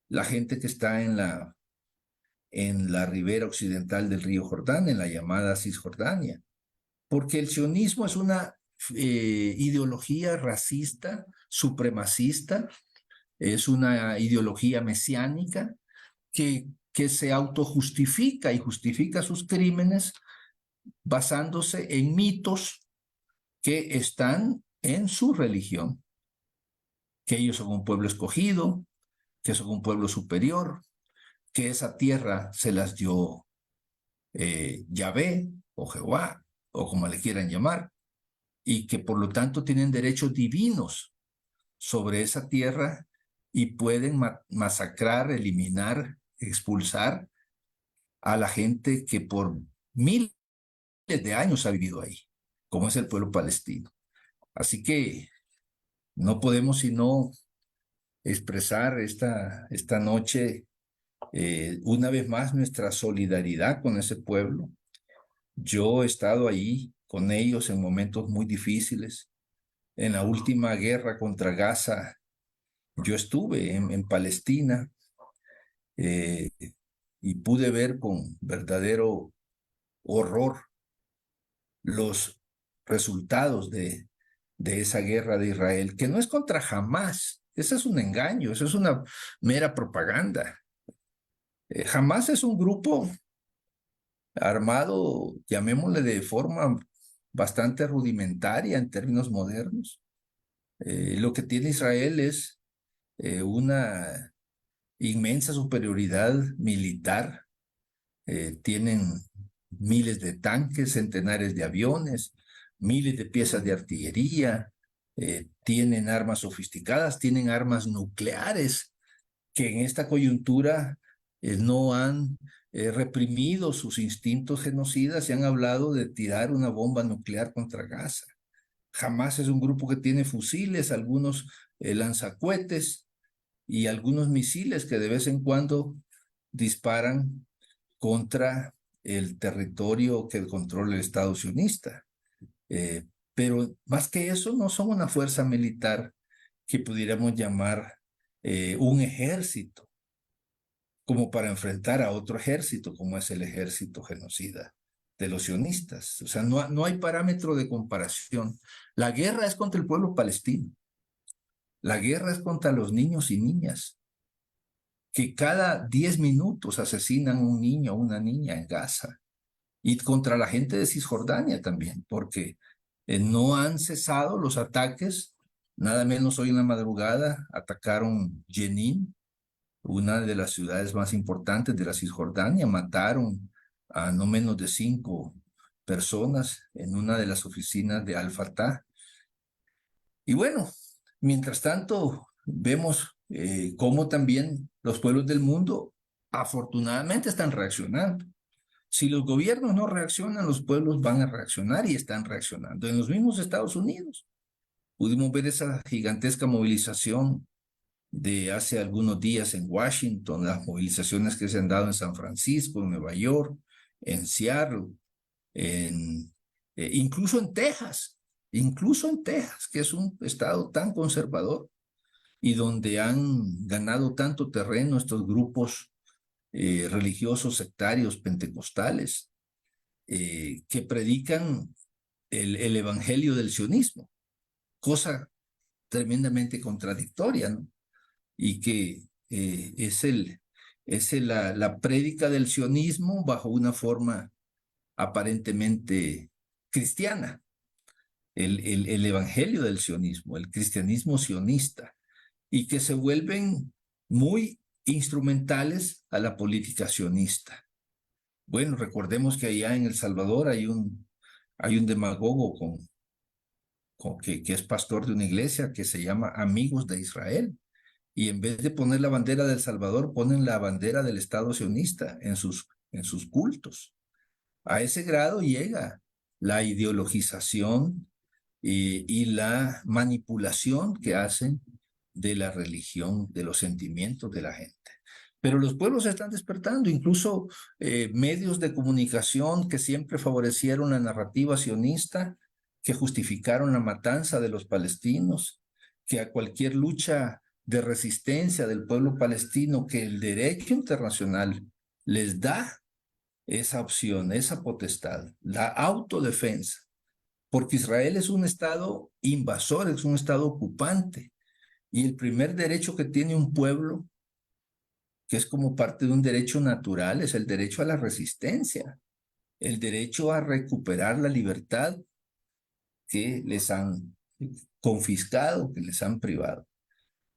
la gente que está en la ribera occidental del río Jordán, en la llamada Cisjordania. Porque el sionismo es una ideología racista, supremacista, es una ideología mesiánica que se autojustifica y justifica sus crímenes basándose en mitos que están en su religión, que ellos son un pueblo escogido, que son un pueblo superior, que esa tierra se las dio Yahvé o Jehová, o como le quieran llamar, y que por lo tanto tienen derechos divinos sobre esa tierra y pueden masacrar, eliminar, expulsar a la gente que por miles de años ha vivido ahí, como es el pueblo palestino. Así que no podemos sino expresar esta noche una vez más nuestra solidaridad con ese pueblo. Yo he estado ahí con ellos en momentos muy difíciles. En la última guerra contra Gaza, yo estuve en Palestina y pude ver con verdadero horror los resultados de esa guerra de Israel, que no es contra Hamás, ese es un engaño, eso es una mera propaganda. Hamás es un grupo armado, llamémosle de forma bastante rudimentaria en términos modernos. Lo que tiene Israel es una inmensa superioridad militar. Tienen miles de tanques, centenares de aviones, miles de piezas de artillería, tienen armas sofisticadas, tienen armas nucleares que en esta coyuntura no han reprimido sus instintos genocidas y han hablado de tirar una bomba nuclear contra Gaza. Hamás es un grupo que tiene fusiles, algunos lanzacohetes y algunos misiles que de vez en cuando disparan contra el territorio que controla el Estado sionista. Pero más que eso, no son una fuerza militar que pudiéramos llamar un ejército, como para enfrentar a otro ejército, como es el ejército genocida de los sionistas. O sea, no hay parámetro de comparación. La guerra es contra el pueblo palestino. La guerra es contra los niños y niñas, que cada 10 minutos asesinan a un niño o una niña en Gaza. Y contra la gente de Cisjordania también, porque no han cesado los ataques. Nada menos hoy en la madrugada atacaron Jenin, una de las ciudades más importantes de la Cisjordania. Mataron a no menos de 5 personas en una de las oficinas de Al-Fatah. Y bueno, mientras tanto, vemos cómo también los pueblos del mundo afortunadamente están reaccionando. Si los gobiernos no reaccionan, los pueblos van a reaccionar y están reaccionando. En los mismos Estados Unidos pudimos ver esa gigantesca movilización de hace algunos días en Washington, las movilizaciones que se han dado en San Francisco, en Nueva York, en Seattle, incluso en Texas, que es un estado tan conservador y donde han ganado tanto terreno estos grupos religiosos sectarios pentecostales que predican el evangelio del sionismo, cosa tremendamente contradictoria, ¿no? Y que es la prédica del sionismo bajo una forma aparentemente cristiana, el evangelio del sionismo, el cristianismo sionista, y que se vuelven muy instrumentales a la política sionista. Bueno, recordemos que allá en El Salvador hay un demagogo que es pastor de una iglesia que se llama Amigos de Israel, y en vez de poner la bandera de El Salvador, ponen la bandera del Estado sionista en sus cultos. A ese grado llega la ideologización y la manipulación que hacen de la religión, de los sentimientos de la gente. Pero los pueblos están despertando, incluso medios de comunicación que siempre favorecieron la narrativa sionista, que justificaron la matanza de los palestinos, que a cualquier lucha de resistencia del pueblo palestino que el derecho internacional les da esa opción, esa potestad, la autodefensa, porque Israel es un estado invasor, es un estado ocupante, y el primer derecho que tiene un pueblo, que es como parte de un derecho natural, es el derecho a la resistencia, el derecho a recuperar la libertad que les han confiscado, que les han privado.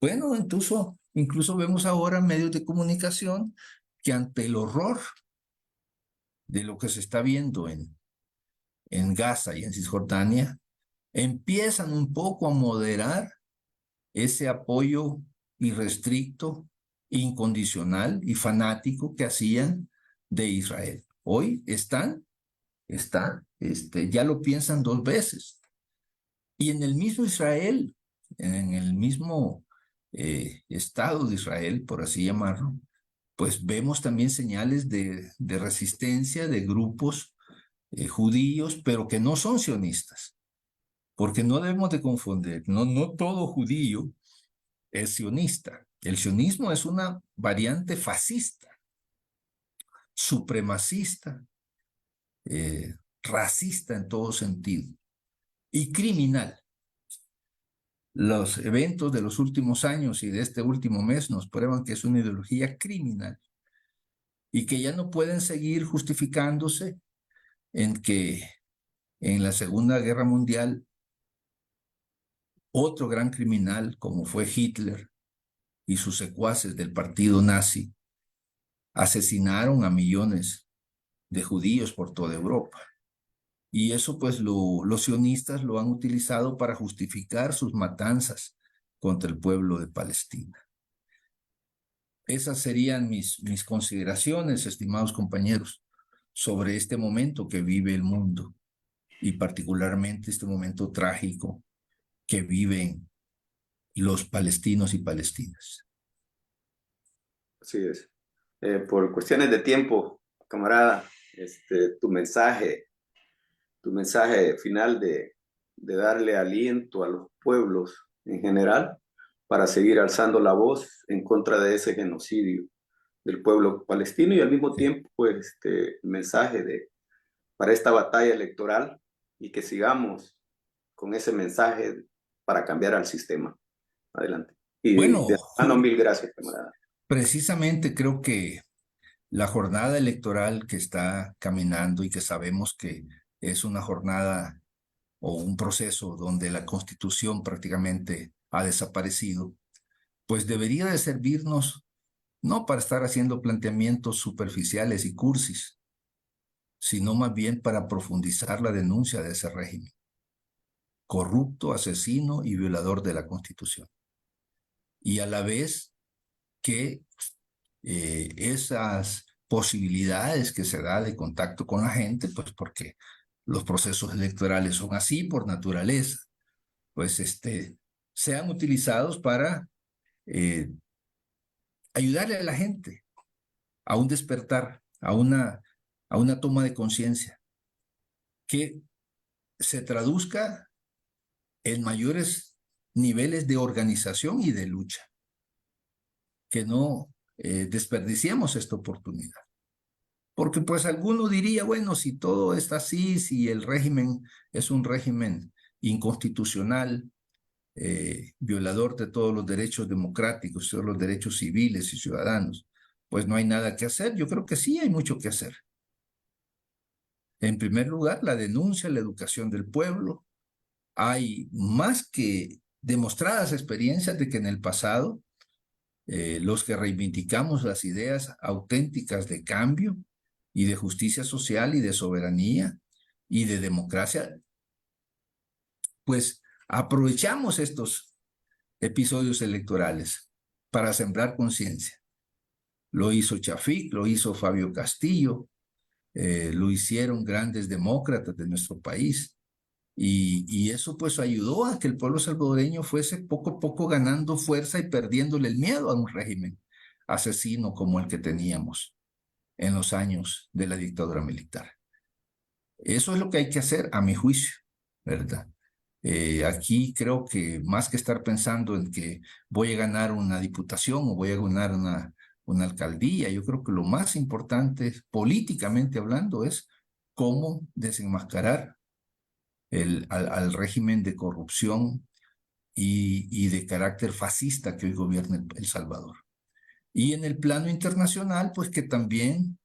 Bueno, incluso vemos ahora medios de comunicación que ante el horror de lo que se está viendo en Gaza y en Cisjordania, empiezan un poco a moderar ese apoyo irrestricto, incondicional y fanático que hacían de Israel. Hoy ya lo piensan dos veces. Y en el mismo Israel, en el mismo Estado de Israel, por así llamarlo, pues vemos también señales de resistencia de grupos judíos, pero que no son sionistas, porque no debemos de confundir, no todo judío es sionista. El sionismo es una variante fascista, supremacista, racista en todo sentido y criminal. Los eventos de los últimos años y de este último mes nos prueban que es una ideología criminal y que ya no pueden seguir justificándose en que en la Segunda Guerra Mundial otro gran criminal como fue Hitler y sus secuaces del partido nazi asesinaron a millones de judíos por toda Europa. Y eso pues los sionistas lo han utilizado para justificar sus matanzas contra el pueblo de Palestina. Esas serían mis consideraciones, estimados compañeros, sobre este momento que vive el mundo y particularmente este momento trágico que viven los palestinos y palestinas. Así es. Por cuestiones de tiempo, camarada, tu mensaje final de darle aliento a los pueblos en general para seguir alzando la voz en contra de ese genocidio del pueblo palestino, y al mismo tiempo pues mensaje para esta batalla electoral, y que sigamos con ese mensaje para cambiar al sistema. Adelante. Y bueno, mil gracias, camarada. Precisamente creo que la jornada electoral que está caminando y que sabemos que es una jornada o un proceso donde la Constitución prácticamente ha desaparecido, pues debería de servirnos no para estar haciendo planteamientos superficiales y cursis, sino más bien para profundizar la denuncia de ese régimen corrupto, asesino y violador de la Constitución. y a la vez que esas posibilidades que se da de contacto con la gente, pues porque los procesos electorales son así por naturaleza, pues sean utilizados para ayudarle a la gente a un despertar, a una toma de conciencia que se traduzca en mayores niveles de organización y de lucha, que no desperdiciemos esta oportunidad. Porque pues alguno diría, bueno, si todo está así, si el régimen es un régimen inconstitucional, violador de todos los derechos democráticos, todos los derechos civiles y ciudadanos, pues no hay nada que hacer. Yo creo que sí hay mucho que hacer. En primer lugar, la denuncia, la educación del pueblo. Hay más que demostradas experiencias de que en el pasado los que reivindicamos las ideas auténticas de cambio y de justicia social y de soberanía y de democracia, pues aprovechamos estos episodios electorales para sembrar conciencia. Lo hizo Chafik, lo hizo Fabio Castillo, lo hicieron grandes demócratas de nuestro país. Y eso pues ayudó a que el pueblo salvadoreño fuese poco a poco ganando fuerza y perdiéndole el miedo a un régimen asesino como el que teníamos en los años de la dictadura militar. Eso es lo que hay que hacer, a mi juicio, ¿verdad? Aquí creo que más que estar pensando en que voy a ganar una diputación o voy a ganar una alcaldía, yo creo que lo más importante, políticamente hablando, es cómo desenmascarar al régimen de corrupción y de carácter fascista que hoy gobierna El Salvador. Y en el plano internacional, pues que también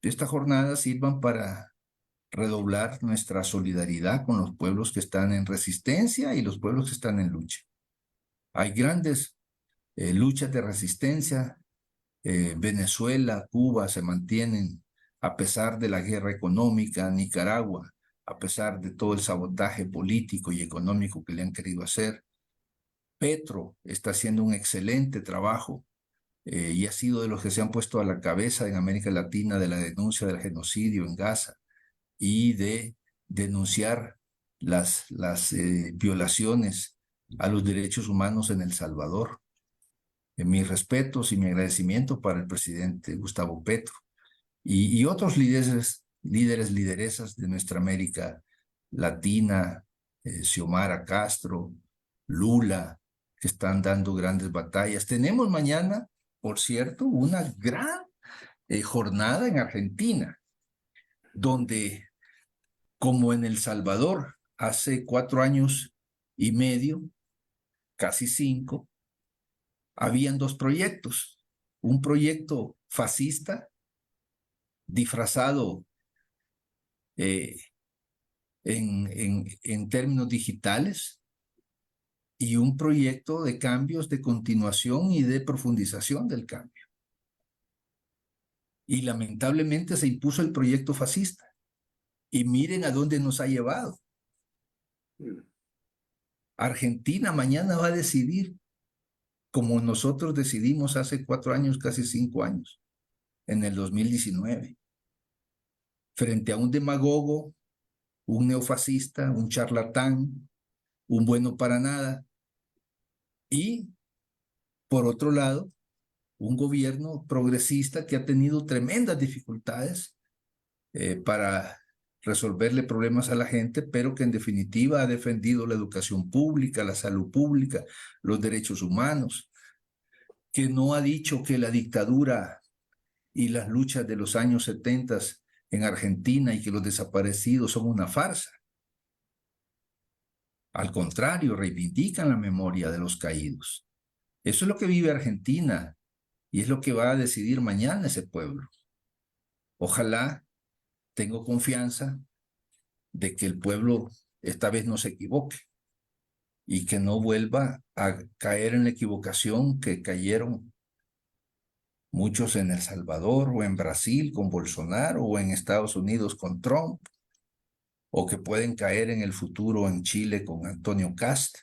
estas jornadas sirvan para redoblar nuestra solidaridad con los pueblos que están en resistencia y los pueblos que están en lucha. Hay grandes luchas de resistencia. Venezuela, Cuba se mantienen a pesar de la guerra económica, Nicaragua, a pesar de todo el sabotaje político y económico que le han querido hacer. Petro está haciendo un excelente trabajo y ha sido de los que se han puesto a la cabeza en América Latina de la denuncia del genocidio en Gaza y de denunciar las violaciones a los derechos humanos en El Salvador. Mis respetos y mi agradecimiento para el presidente Gustavo Petro y otros lideresas de nuestra América Latina, Xiomara Castro, Lula, que están dando grandes batallas. Tenemos mañana, por cierto, una gran jornada en Argentina, donde, como en El Salvador, hace 4 años y medio, casi 5, habían 2 proyectos. Un proyecto fascista, disfrazado en términos digitales, y un proyecto de cambios de continuación y de profundización del cambio. Y lamentablemente se impuso el proyecto fascista. Y miren a dónde nos ha llevado. Argentina mañana va a decidir como nosotros decidimos hace 4 años, casi 5 años, en el 2019, frente a un demagogo, un neofascista, un charlatán, un bueno para nada, y, por otro lado, un gobierno progresista que ha tenido tremendas dificultades para resolverle problemas a la gente, pero que en definitiva ha defendido la educación pública, la salud pública, los derechos humanos, que no ha dicho que la dictadura y las luchas de los años 70 en Argentina y que los desaparecidos son una farsa. Al contrario, reivindican la memoria de los caídos. Eso es lo que vive Argentina y es lo que va a decidir mañana ese pueblo. Ojalá, tengo confianza de que el pueblo esta vez no se equivoque y que no vuelva a caer en la equivocación que cayeron muchos en El Salvador o en Brasil con Bolsonaro o en Estados Unidos con Trump, o que pueden caer en el futuro en Chile con Antonio Kast.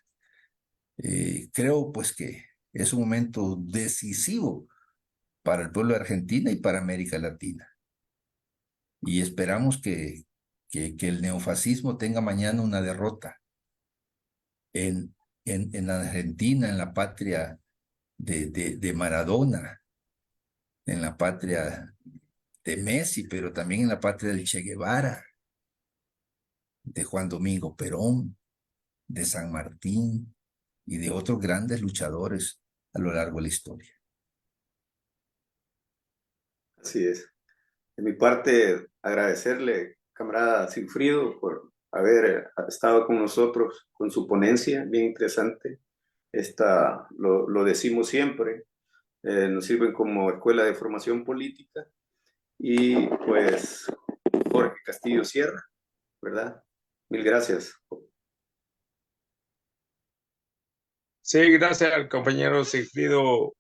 Creo pues que es un momento decisivo para el pueblo de Argentina y para América Latina. Y esperamos que el neofascismo tenga mañana una derrota en Argentina, en la patria de Maradona, en la patria de Messi, pero también en la patria del Che Guevara, de Juan Domingo Perón, de San Martín y de otros grandes luchadores a lo largo de la historia. Así es. De mi parte, agradecerle, camarada Sigfrido, por haber estado con nosotros con su ponencia, bien interesante. Lo decimos siempre, nos sirven como escuela de formación política. Y pues Jorge Castillo Sierra, ¿verdad? Mil gracias. Sí, gracias al compañero Sigfrido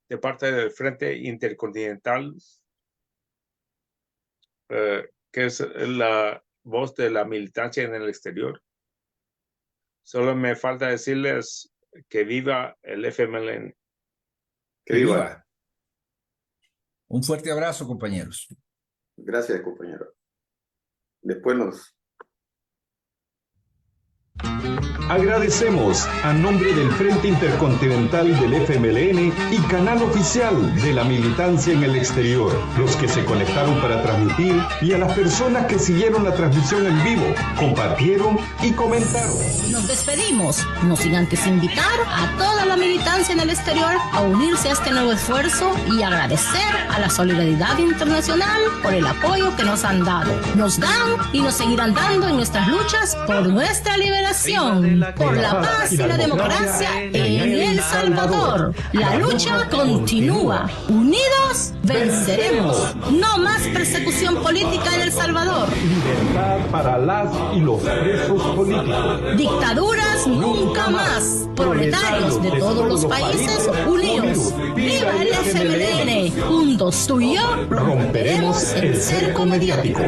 de parte del Frente Intercontinental, que es la voz de la militancia en el exterior. Solo me falta decirles que viva el FMLN. Que viva. Un fuerte abrazo, compañeros. Gracias, compañero. Después nos... Agradecemos a nombre del Frente Intercontinental del FMLN y canal oficial de la militancia en el exterior, los que se conectaron para transmitir y a las personas que siguieron la transmisión en vivo, compartieron y comentaron. Nos despedimos, no sin antes invitar a toda la militancia en el exterior a unirse a este nuevo esfuerzo y agradecer a la solidaridad internacional por el apoyo que nos han dado. Nos dan y nos seguirán dando en nuestras luchas por nuestra liberación. Por la paz y la democracia en El Salvador. La lucha continúa. Unidos venceremos. No más persecución política en El Salvador. Libertad para las y los presos políticos. Dictaduras nunca más. Proletarios de todos los países unidos. ¡Viva el FMLN! Juntos tú y yo romperemos el cerco mediático.